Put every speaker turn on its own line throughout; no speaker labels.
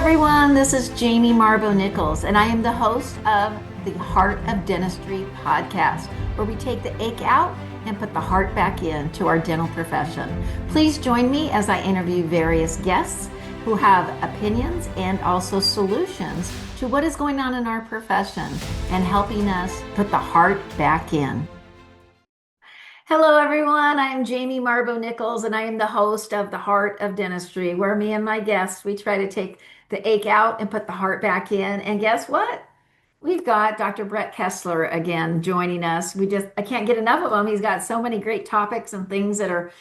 everyone. This is Jamie Marbo Nichols, and I am the host of the Heart of Dentistry podcast, where we take the ache out and put the heart back in to our dental profession. Please join me as I interview various guests who have opinions and also solutions to what is going on in our profession and helping us put the heart back in. Hello, everyone. I am Jamie Marbo Nichols, and I am the host of The Heart of Dentistry, where me and my guests, we try to take the ache out and put the heart back in. And guess what? We've got Dr. Brett Kessler again joining us. I can't get enough of him. He's got so many great topics and things that are,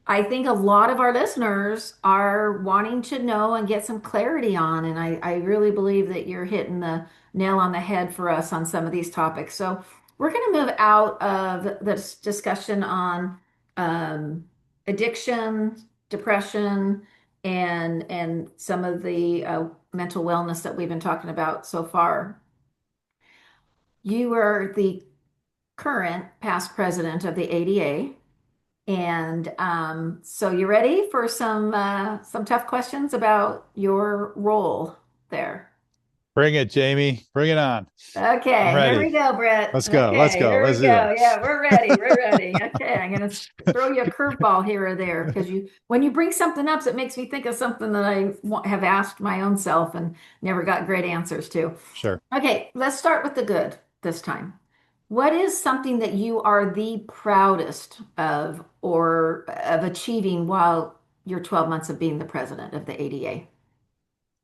I think a lot of our listeners are wanting to know and get some clarity on. And I really believe that you're hitting the nail on the head for us on some of these topics. So we're going to move out of this discussion on addiction, depression, and some of the mental wellness that we've been talking about so far. You are the current past president of the ADA, and so you ready for some tough questions about your role there?
Bring it, Jamie. Bring it on. I'm
Okay, here we
ready.
go, Brett.
Let's go. Let's
Okay,
go.
here we
Let's do
go.
this.
Yeah, we're ready. We're ready. Okay, I'm gonna throw you a curveball here or there because when you bring something up, it makes me think of something that have asked my own self and never got great answers to.
Sure.
Okay, let's start with the good this time. What is something that you are the proudest of or of achieving while your 12 months of being the president of the ADA?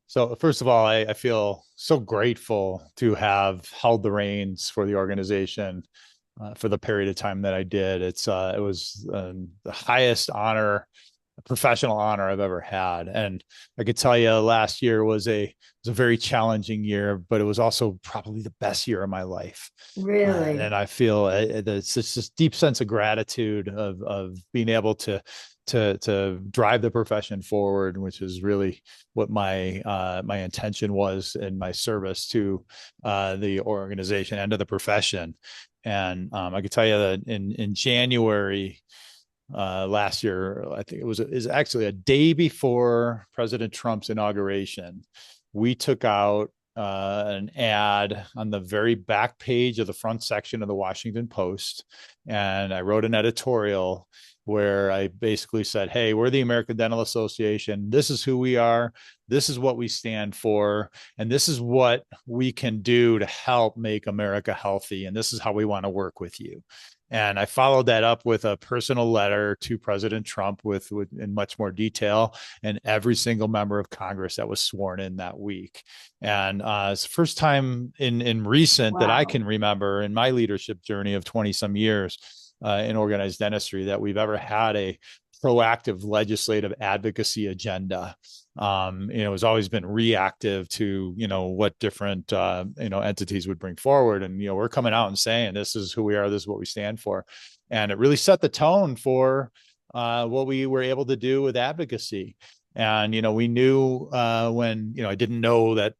So first of all, I feel so grateful to have held the reins for the organization for the period of time that I did. It was the highest honor, professional honor I've ever had, and I could tell you last year was a very challenging year, but it was also probably the best year of my life.
Really?
And I feel it's just this deep sense of gratitude of being able to drive the profession forward, which is really what my intention was in my service to the organization and to the profession. And I could tell you that in January last year, I think is actually a day before President Trump's inauguration, we took out an ad on the very back page of the front section of the Washington Post, and I wrote an editorial where I basically said, hey, we're the American Dental Association. This is who we are. This is what we stand for. And this is what we can do to help make America healthy. And this is how we want to work with you. And I followed that up with a personal letter to President Trump with in much more detail, and every single member of Congress that was sworn in that week. And it's the first time in recent that I
Wow.
can remember in my leadership journey of 20 some years in organized dentistry that we've ever had a proactive legislative advocacy agenda. It's always been reactive to, what different, entities would bring forward. And, we're coming out and saying, this is who we are, this is what we stand for. And it really set the tone for what we were able to do with advocacy. And, we knew when, I didn't know that,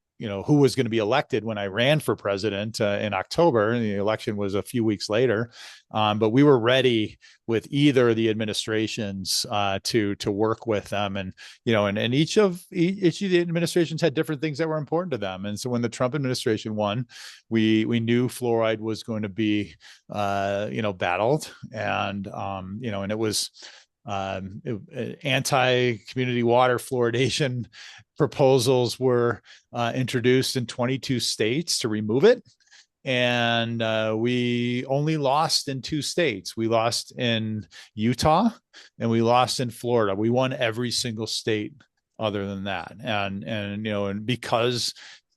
who was going to be elected when I ran for president in October, and the election was a few weeks later. But we were ready with either of the administrations to work with them, and and each of the administrations had different things that were important to them. And so when the Trump administration won, we knew fluoride was going to be battled, and and it was anti-community water fluoridation proposals were introduced in 22 states to remove it. And we only lost in 2 states. We lost in Utah and we lost in Florida. We won every single state other than that. And because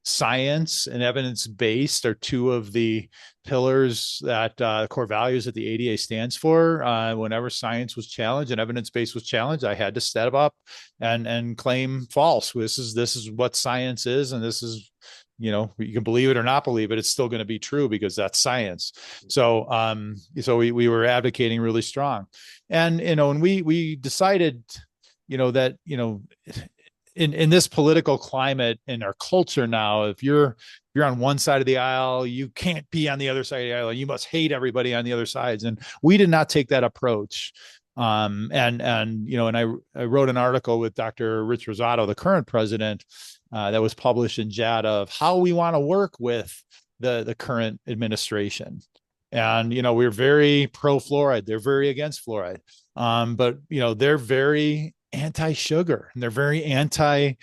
science and evidence-based are two of the pillars that core values that the ADA stands for. Whenever science was challenged and evidence-based was challenged, I had to step up and claim false. This is what science is, and this is, you can believe it or not believe it, it's still going to be true because that's science. So we were advocating really strong, and and we decided, that in this political climate in our culture now, if you're on one side of the aisle, you can't be on the other side of the aisle. You must hate everybody on the other sides. And we did not take that approach. And I wrote an article with Dr. Rich Rosado, the current president, that was published in JADA, of how we want to work with the current administration. And we're very pro fluoride. They're very against fluoride. But they're very anti-sugar, and they're very anti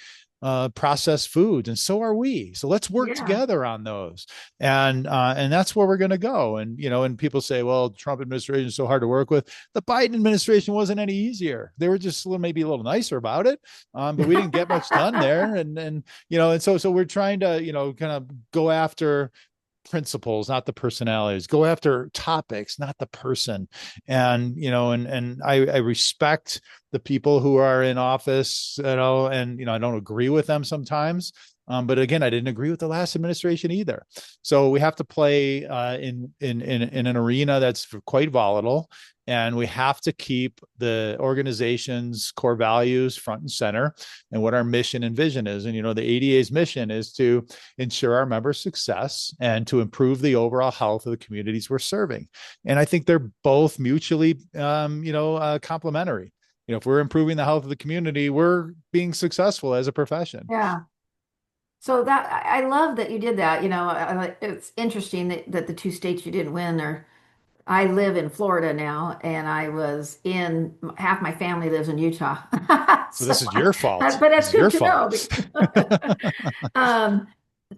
processed foods, and so are we. So let's work
Yeah.
together on those, and that's where we're going to go. And people say, well, Trump administration is so hard to work with. The Biden administration wasn't any easier. They were just maybe a little nicer about it, but we didn't get much done there. And so we're trying to kind of go after principles, not the personalities. Go after topics, not the person. And I respect the people who are in office, and I don't agree with them sometimes. But again, I didn't agree with the last administration either. So we have to play in an arena that's quite volatile, and we have to keep the organization's core values front and center, and what our mission and vision is. And the ADA's mission is to ensure our members' success and to improve the overall health of the communities we're serving. And I think they're both mutually, complementary. If we're improving the health of the community, we're being successful as a profession.
Yeah. So that I love that you did that. It's interesting that the two states you didn't win are. I live in Florida now, and I was in half my family lives in Utah.
So
So,
this is your fault.
but
This
that's
is your
good to know.
fault.
Um,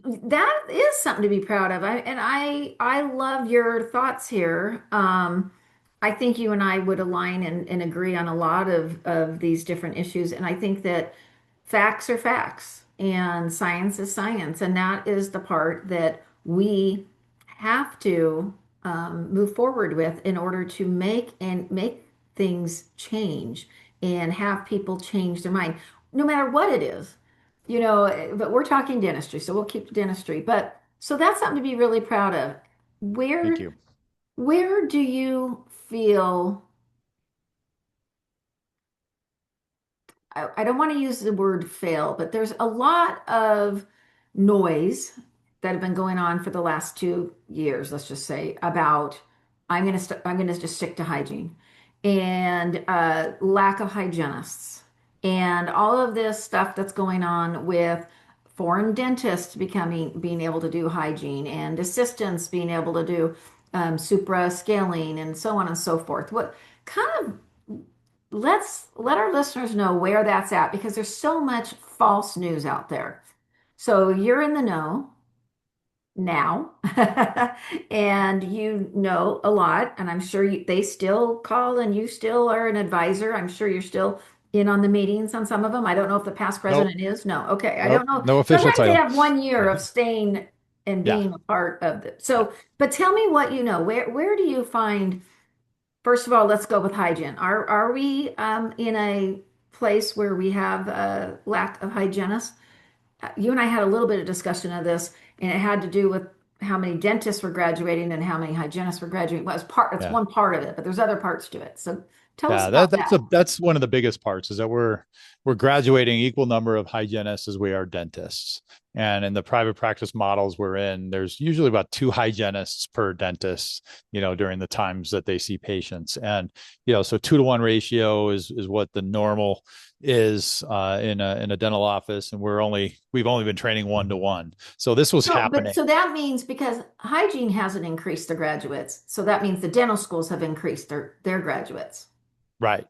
that is something to be proud of. I love your thoughts here. I think you and I would align and agree on a lot of these different issues. And I think that facts are facts and science is science. And that is the part that we have to move forward with in order to make things change and have people change their mind, no matter what it is. But we're talking dentistry, so we'll keep dentistry. But so that's something to be really proud of.
Thank
Where
you.
where do you feel, I don't want to use the word fail, but there's a lot of noise that have been going on for the last 2 years, let's just say, about I'm gonna just stick to hygiene and lack of hygienists and all of this stuff that's going on with foreign dentists being able to do hygiene and assistants being able to do supra scaling and so on and so forth. What kind of let's let our listeners know where that's at because there's so much false news out there. So you're in the know now, and you know a lot, and I'm sure they still call and you still are an advisor. I'm sure you're still in on the meetings on some of them. I don't know if the past
Nope.
president is. No, okay. I don't
Nope.
know.
No official
Sometimes they
title.
have 1 year of staying and
Yeah.
being a part of it. So, but tell me what you know. Where do you find First of all, let's go with hygiene. Are we in a place where we have a lack of hygienists? You and I had a little bit of discussion of this, and it had to do with how many dentists were graduating and how many hygienists were graduating. Well, it's
Yeah.
one part of it, but there's other parts to it. So tell us
Yeah,
about that.
that's one of the biggest parts, is that we're graduating equal number of hygienists as we are dentists. And in the private practice models we're in, there's usually about 2 hygienists per dentist, during the times that they see patients. And so 2-to-1 ratio is what the normal is in a dental office, and we've only been training 1-to-1. So this was happening.
So that means because hygiene hasn't increased the graduates, so that means the dental schools have increased their graduates.
Right.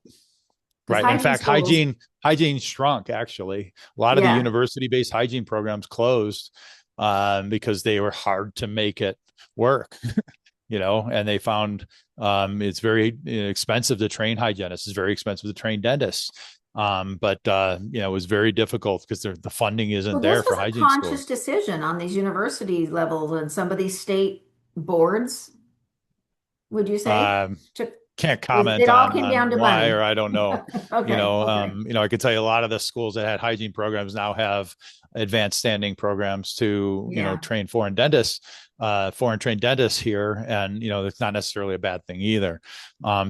Because
Right. In
hygiene
fact,
schools,
hygiene shrunk, actually. A lot of the
yeah.
university-based hygiene programs closed because they were hard to make it work, and they found it's very expensive to train hygienists. It's very expensive to train dentists. But it was very difficult because the funding
So
isn't
this
there for
was a
hygiene
conscious
schools.
decision on these university levels and some of these state boards, would you say?
Um,
To,
can't
it
comment
all
on
came down to
why, or
money.
I don't know.
Okay, okay.
I could tell you a lot of the schools that had hygiene programs now have advanced standing programs to
Yeah.
train foreign trained dentists here, and it's not necessarily a bad thing either.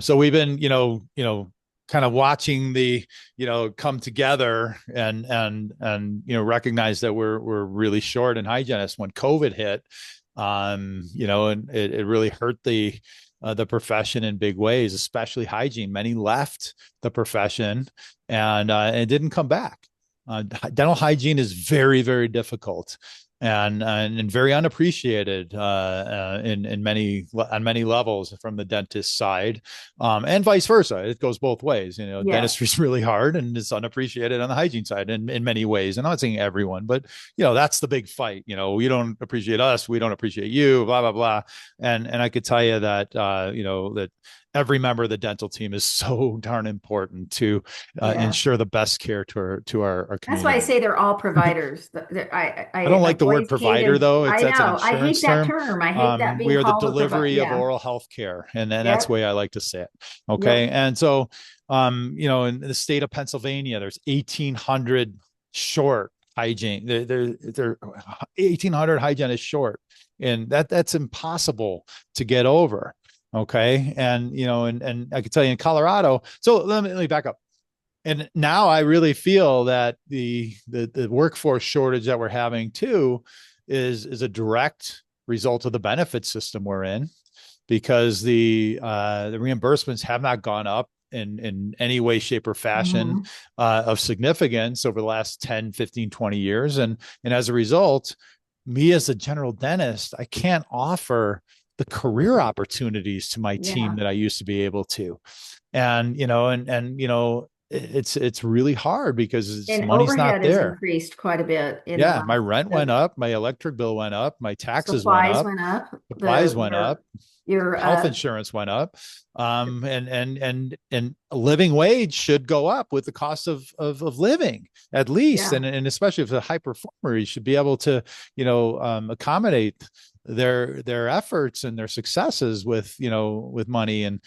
So we've been kind of watching the come together and recognize that we're really short in hygienists. When COVID hit, and it really hurt the profession in big ways, especially hygiene. Many left the profession and didn't come back. Dental hygiene is very, very difficult and very unappreciated in many on many levels from the dentist side, and vice versa. It goes both ways. Dentistry
Yes.
is really hard and it's unappreciated on the hygiene side in many ways. And I'm not saying everyone, but that's the big fight. You don't appreciate us, we don't appreciate you, blah blah blah. And I could tell you that that every member of the dental team is so darn important to
Yeah.
ensure the best care to our
That's why I
community.
say they're all providers.
I don't like
I've
the word
always
provider
hated,
though.
I
That's an
know, I hate
insurance
that
term.
term. I hate that being
We are the
called a provider.
delivery of
Yeah.
oral health care, and that's the
Yep.
way I like to say it. Okay,
Yep.
and so in the state of Pennsylvania, there's 1,800 short hygiene. There 1,800 hygienists short, and that's impossible to get over. Okay, and I can tell you in Colorado. So let me back up. And now I really feel that the workforce shortage that we're having too is a direct result of the benefit system we're in, because the reimbursements have not gone up in any way, shape, or fashion
Hmm.
of significance over the last 10, 15, 20 years. And as a result, me as a general dentist, I can't offer the career opportunities to my team
Yeah.
that I used to be able to. And it's really hard because
And
money's not
overhead has
there.
increased quite a bit in the
Yeah, my
last,
rent went up, my electric bill went up, my taxes went
supplies
up,
went up.
supplies went up,
Your
health insurance went up, and a living wage should go up with the cost of living at least,
yeah.
and especially if it's a high performer, you should be able to accommodate their efforts and their successes with money, and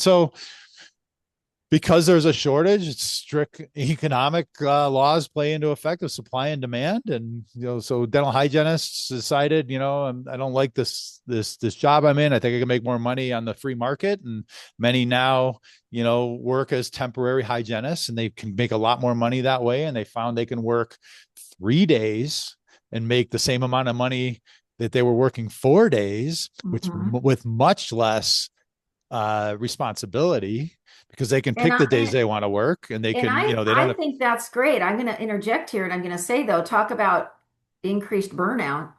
so because there's a shortage, strict economic laws play into effect of supply and demand. And so dental hygienists decided, I don't like this job I'm in. I think I can make more money on the free market. And many now, work as temporary hygienists, and they can make a lot more money that way. And they found they can work 3 days and make the same amount of money that they were working 4 days, which
Hmm.
with much less responsibility, because they can
And
pick the days
I,
they want to work, and they
and
can,
I,
they don't
I
have,
think that's great. I'm going to interject here and I'm going to say though, talk about increased burnout.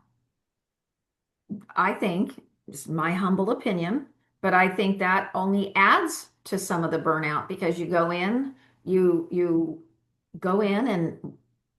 I think, it's my humble opinion, but I think that only adds to some of the burnout because you go in and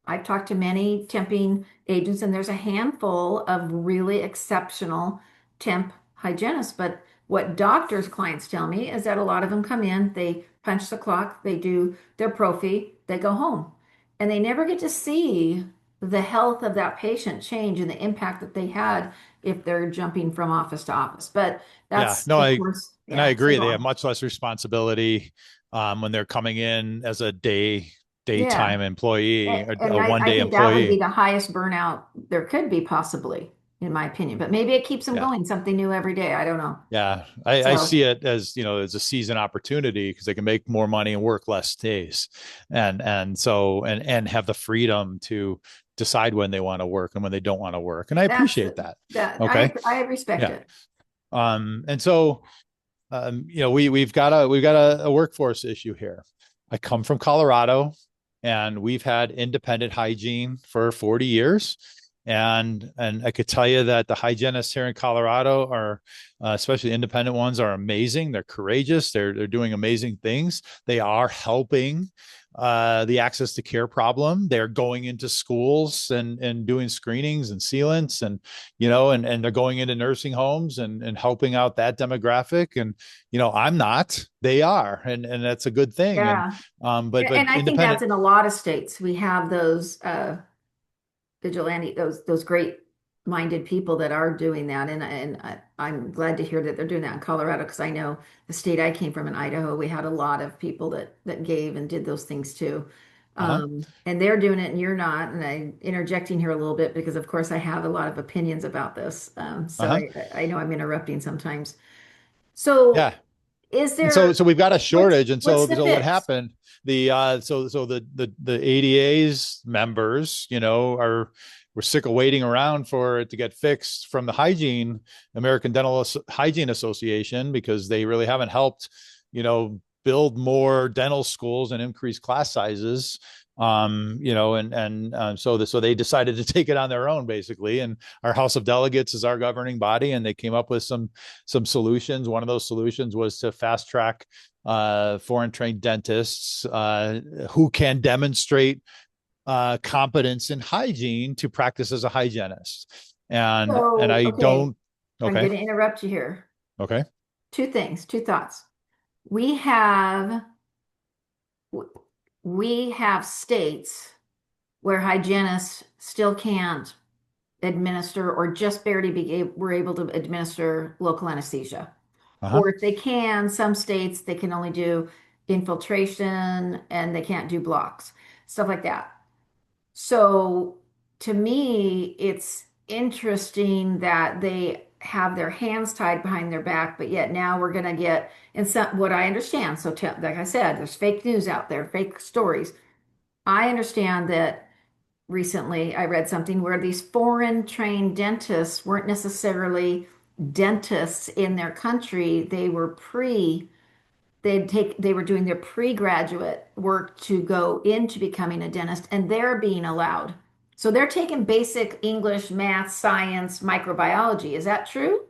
I've talked to many temping agents and there's a handful of really exceptional temp hygienists. But what doctors' clients tell me is that a lot of them come in, they punch the clock, they do their prophy, they go home. And they never get to see the health of that patient change and the impact that they had if they're jumping from office to office. But
yeah,
that's,
no,
of course,
I
yeah. So
agree.
go
They have
on.
much less responsibility when they're coming in as a
Yeah.
daytime employee,
And
a
I
1 day
think that would be
employee.
the highest burnout there could be possibly, in my opinion. But maybe it keeps them
Yeah.
going, something new every day. I don't know.
Yeah, I
So
see it as as a season opportunity, because they can make more money and work less days, and have the freedom to decide when they want to work and when they don't want to work, and I
that's
appreciate that.
that
Okay,
I respect
yeah,
it.
and so we've got a workforce issue here. I come from Colorado, and we've had independent hygiene for 40 years. And I could tell you that the hygienists here in Colorado are, especially independent ones, are amazing. They're courageous. They're doing amazing things. They are helping the access to care problem. They're going into schools and doing screenings and sealants, and they're going into nursing homes and helping out that demographic. And I'm not, they are, and that's a good thing. And
Yeah.
but
And I think that's
independent.
in a lot of states. We have those vigilante, those great minded people that are doing that. I'm glad to hear that they're doing that in Colorado because I know the state I came from in Idaho, we had a lot of people that gave and did those things too.
Uh-huh.
And they're doing it and you're not. And I'm interjecting here a little bit because of course I have a lot of opinions about this. So
Uh-huh.
I know I'm interrupting sometimes. So
Yeah.
Is
And
there,
so we've got a shortage. And
what's the
so what
fix?
happened? The ADA's members, we're sick of waiting around for it to get fixed from the American Dental Hygiene Association, because they really haven't helped, build more dental schools and increase class sizes. So they decided to take it on their own, basically. And our House of Delegates is our governing body, and they came up with some solutions. One of those solutions was to fast track foreign trained dentists who can demonstrate competence in hygiene to practice as a hygienist. And
So,
I
okay,
don't.
I'm
Okay.
going to interrupt you here.
Okay.
Two things, two thoughts. We have we have states where hygienists still can't administer or just barely were able to administer local anesthesia.
Uh-huh.
Or if they can, some states they can only do infiltration and they can't do blocks, stuff like that. So to me, it's interesting that they have their hands tied behind their back, but yet now we're going to get in some what I understand. So, like I said, there's fake news out there, fake stories. I understand that recently I read something where these foreign trained dentists weren't necessarily dentists in their country. They were doing their pre-graduate work to go into becoming a dentist, and they're being allowed. So they're taking basic English, math, science, microbiology. Is that true?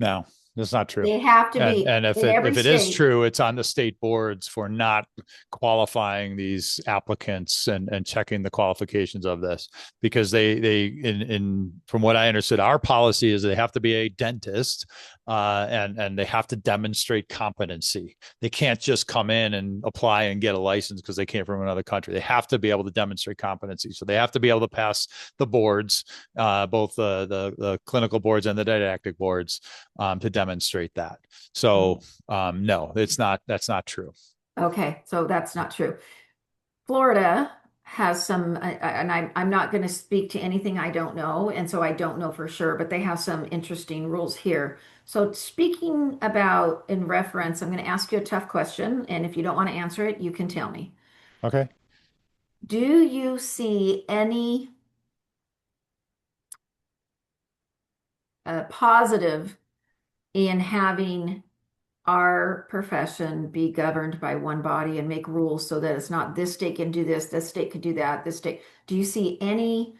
No, that's not true.
They have to be
And if
in
it
every
if it is
state.
true, it's on the state boards for not qualifying these applicants and checking the qualifications of this, because they in from what I understood, our policy is they have to be a dentist, and they have to demonstrate competency. They can't just come in and apply and get a license because they came from another country. They have to be able to demonstrate competency. So they have to be able to pass the boards, both the clinical boards and the didactic boards, to demonstrate that. So no, that's not true.
Okay, so that's not true. Florida has some, and I'm not going to speak to anything I don't know, and so I don't know for sure, but they have some interesting rules here. So, speaking about in reference, I'm going to ask you a tough question, and if you don't want to answer it, you can tell me.
Okay.
Do you see any positive in having our profession be governed by one body and make rules so that it's not this state can do this state could do that, this state? Do you see any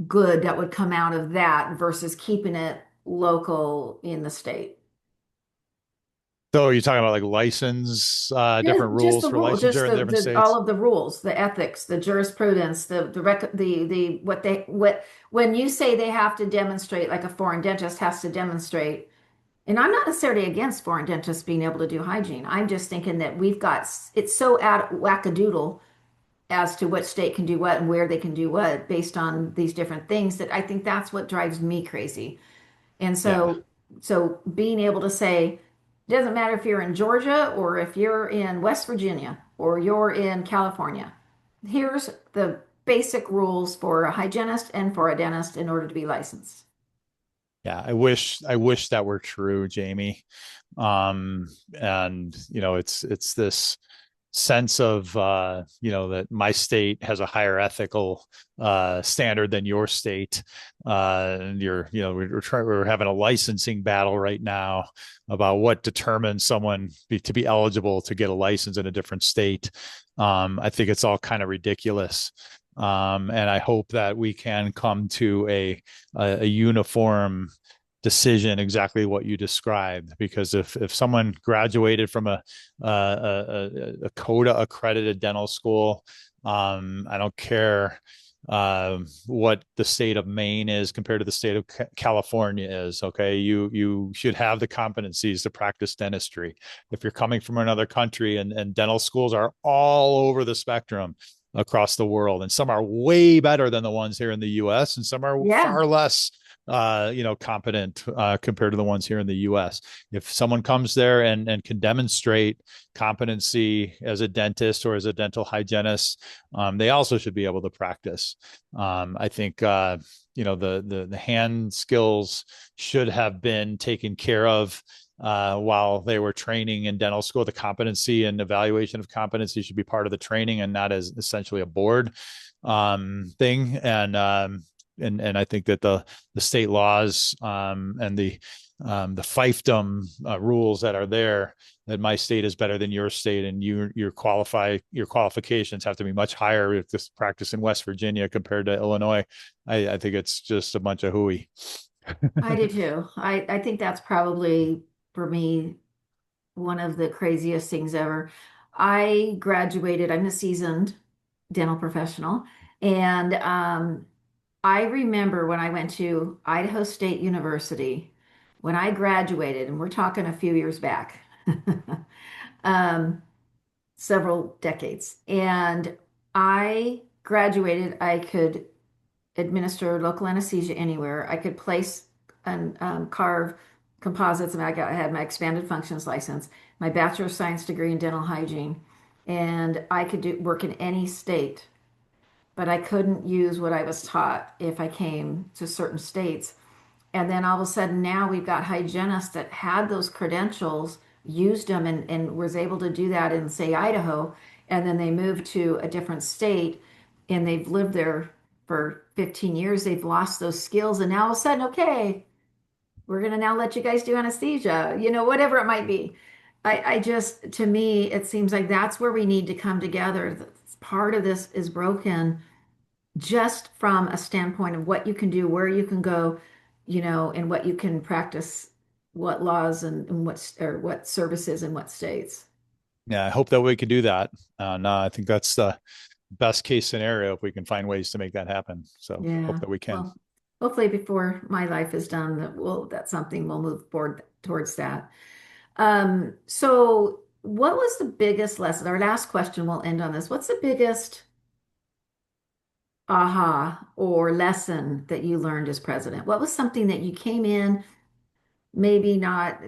good that would come out of that versus keeping it local in the state?
So you're talking about like license, different
Just
rules
the
for
rule, just
licensure in different
all
states?
of the rules, the ethics, the jurisprudence, the what when you say they have to demonstrate, like a foreign dentist has to demonstrate, and I'm not necessarily against foreign dentists being able to do hygiene. I'm just thinking that we've got it's so out wackadoodle as to what state can do what and where they can do what based on these different things that I think that's what drives me crazy. And
Yeah.
so being able to say, it doesn't matter if you're in Georgia or if you're in West Virginia or you're in California. Here's the basic rules for a hygienist and for a dentist in order to be licensed.
Yeah. I wish that were true, Jamie. And it's this sense of that my state has a higher ethical standard than your state, and we're having a licensing battle right now about what determines someone to be eligible to get a license in a different state. I think it's all kind of ridiculous. And I hope that we can come to a uniform decision, exactly what you described, because if someone graduated from a CODA accredited dental school, I don't care what the state of Maine is compared to the state of California is. Okay, you should have the competencies to practice dentistry. If you're coming from another country, and dental schools are all over the spectrum across the world, and some are way better than the ones here in the US, and some are
Yeah.
far less competent compared to the ones here in the US. If someone comes there and can demonstrate competency as a dentist or as a dental hygienist, they also should be able to practice. I think the hand skills should have been taken care of while they were training in dental school. The competency and evaluation of competency should be part of the training and not as essentially a board thing. And I think that the state laws and the fiefdom rules that are there, that my state is better than your state, and your qualifications have to be much higher if this practice in West Virginia compared to Illinois. I think it's just a bunch of hooey.
I do too. I think that's probably for me one of the craziest things ever. I graduated, I'm a seasoned dental professional, and I remember when I went to Idaho State University, when I graduated, and we're talking a few years back, um, several decades, and I graduated, I could administer local anesthesia anywhere. I could place and carve composites, and I had my expanded functions license, my Bachelor of Science degree in dental hygiene, and I could work in any state, but I couldn't use what I was taught if I came to certain states. And then all of a sudden, now we've got hygienists that had those credentials, used them, and was able to do that in, say, Idaho. And then they moved to a different state and they've lived there for 15 years. They've lost those skills. And now all of a sudden, okay, we're going to now let you guys do anesthesia, whatever it might be. I just, to me, it seems like that's where we need to come together. Part of this is broken just from a standpoint of what you can do, where you can go, and what you can practice, what laws and what services in what states.
Yeah, I hope that we can do that. No, I think that's the best case scenario if we can find ways to make that happen. So
Yeah.
hope that we can.
Well, hopefully before my life is done, that's something we'll move forward towards that. So what was the biggest lesson? Our last question, we'll end on this. What's the biggest aha or lesson that you learned as president? What was something that you came in, maybe not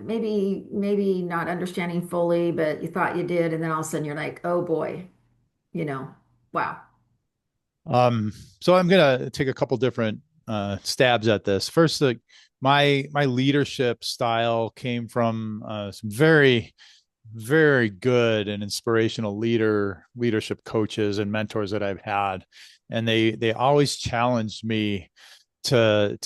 understanding fully, but you thought you did, and then all of a sudden you're like, oh boy, you know, wow.
Um, so I'm gonna take a couple different stabs at this. First, my leadership style came from some very very good and inspirational leadership coaches and mentors that I've had, and they always challenged me to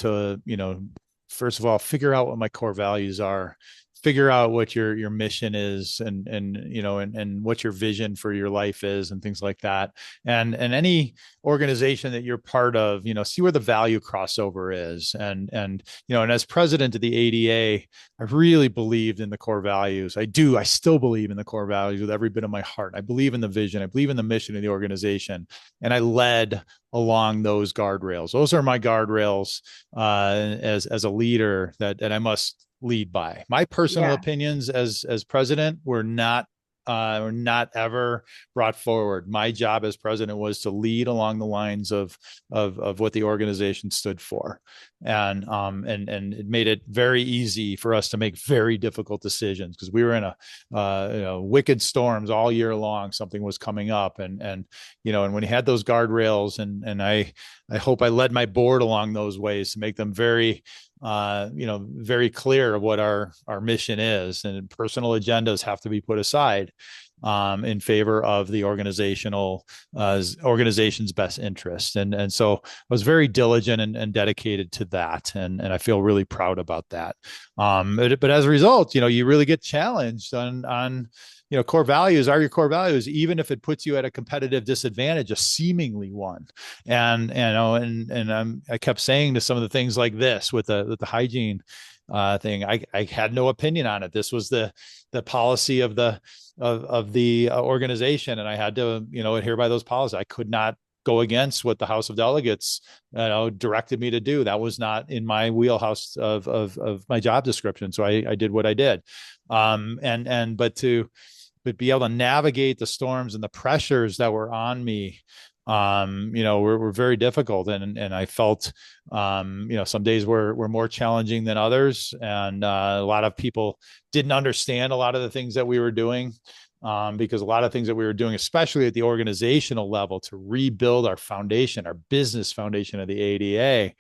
first of all figure out what my core values are, figure out what your mission is, and what your vision for your life is, and things like that. And any organization that you're part of, see where the value crossover is. And as president of the ADA, I really believed in the core values. I still believe in the core values with every bit of my heart. I believe in the vision, I believe in the mission of the organization, and I led along those guardrails. Those are my guardrails as a leader that I must lead by. My personal
Yeah.
opinions as president were not ever brought forward. My job as president was to lead along the lines of what the organization stood for, and it made it very easy for us to make very difficult decisions, because we were in a wicked storms all year long. Something was coming up, and when you had those guardrails, and I hope I led my board along those ways to make them very very clear of what our mission is, and personal agendas have to be put aside in favor of the organization's best interest. And so I was very diligent and dedicated to that. And I feel really proud about that. But as a result, you really get challenged on core values are your core values, even if it puts you at a competitive disadvantage, a seemingly one. And I kept saying to some of the things like this with the hygiene thing, I had no opinion on it. This was the policy of the organization, and I had to adhere by those policies. I could not go against what the House of Delegates directed me to do. That was not in my wheelhouse of my job description. So I did what I did. But be able to navigate the storms and the pressures that were on me, were very difficult. And I felt, some days were more challenging than others. And a lot of people didn't understand a lot of the things that we were doing, because a lot of things that we were doing, especially at the organizational level, to rebuild our foundation, our business foundation of the ADA,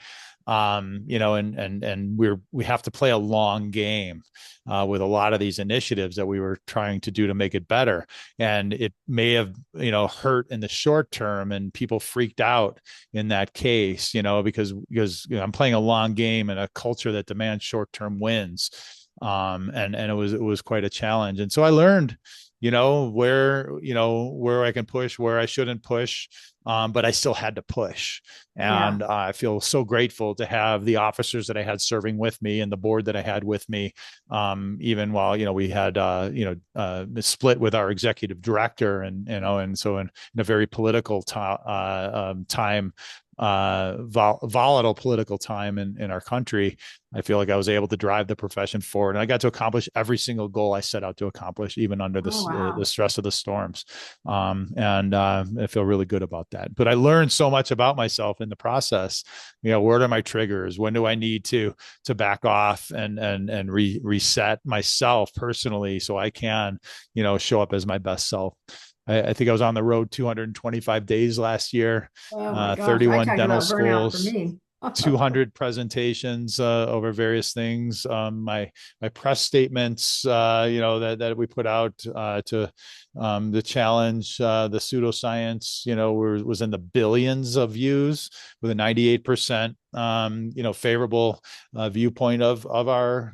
And we have to play a long game with a lot of these initiatives that we were trying to do to make it better. And it may have, hurt in the short term, and people freaked out in that case, because I'm playing a long game in a culture that demands short term wins. And it was quite a challenge. And so I learned, where I can push, where I shouldn't push. But I still had to push. And I feel so grateful to have the officers that I had serving with me and the board that I had with me, even while, we had, split with our executive director, and so in a very political time, volatile political time in our country, I feel like I was able to drive the profession forward, and I got to accomplish every single goal I set out to accomplish, even under the stress of the storms. And I feel really good about that. But I learned so much about myself in the process. What are my triggers? When do I need to back off and reset myself personally so I can, show up as my best self. I think I was on the road 225 days last year,
Oh my gosh, I
31
talk
dental
about burnout for
schools,
me.
200 presentations over various things. My press statements, that we put out to the challenge, the pseudoscience, was in the billions of views, with a 98% favorable viewpoint of our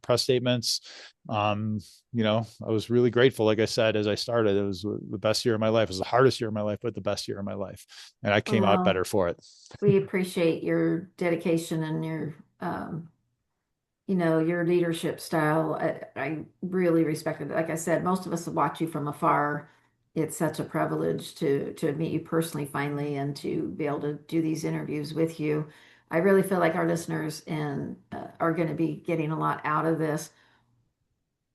press statements. I was really grateful. Like I said, as I started, it was the best year of my life. It was the hardest year of my life, but the best year of my life. And I came out better for it.
We appreciate your dedication and your leadership style. I really respect it. Like I said, most of us watch you from afar. It's such a privilege to meet you personally finally, and to be able to do these interviews with you. I really feel like our listeners are going to be getting a lot out of this.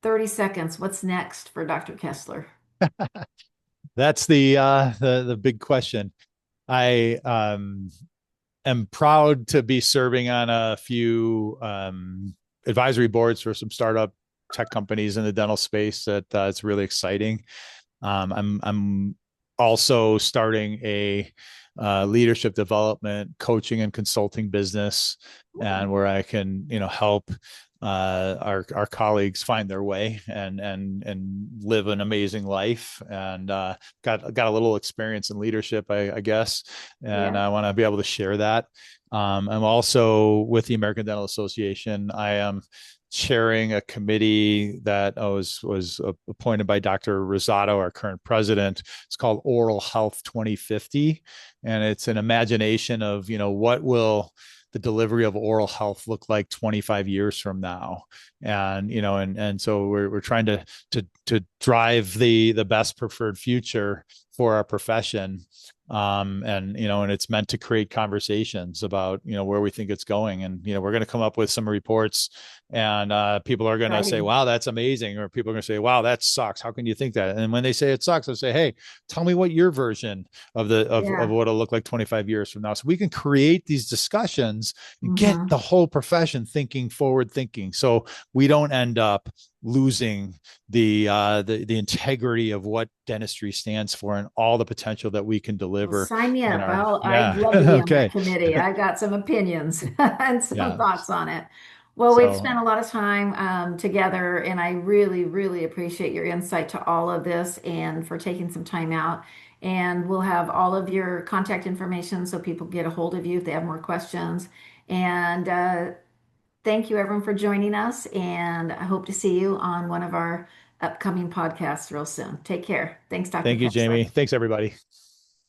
30 seconds. What's next for Dr. Kessler?
That's the big question. I am proud to be serving on a few advisory boards for some startup tech companies in the dental space. It's really exciting. I'm also starting a leadership development, coaching, and consulting business, and where I can, help our colleagues find their way and live an amazing life. And got a little experience in leadership, I guess, and I want to be able to share that. I'm also with the American Dental Association. I am chairing a committee that was appointed by Dr. Rosado, our current president. It's called Oral Health 2050, and it's an imagination of what will the delivery of oral health look like 25 years from now. And so we're trying to drive the best preferred future for our profession. And it's meant to create conversations about, where we think it's going. And, we're going to come up with some reports, and people are going to say, wow, that's amazing. Or people are going to say, wow, that sucks. How can you think that? And when they say it sucks, I'll say, hey, tell me what your version of what it'll look like 25 years from now. So we can create these discussions and get the whole profession forward thinking. So we don't end up losing the integrity of what dentistry stands for and all the potential that we can deliver.
Well, sign me up. I'd love to be on that committee. I got some opinions and some thoughts on it. Well, we've spent a lot of time together, and I really, really appreciate your insight to all of this and for taking some time out. And we'll have all of your contact information so people get a hold of you if they have more questions. And thank you, everyone, for joining us. And I hope to see you on one of our upcoming podcasts real soon. Take care. Thanks, Dr.
Thank you, Jamie. Thanks, everybody.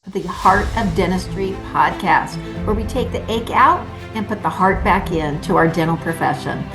The Heart of Dentistry podcast, where we take the ache out and put the heart back in to our dental profession.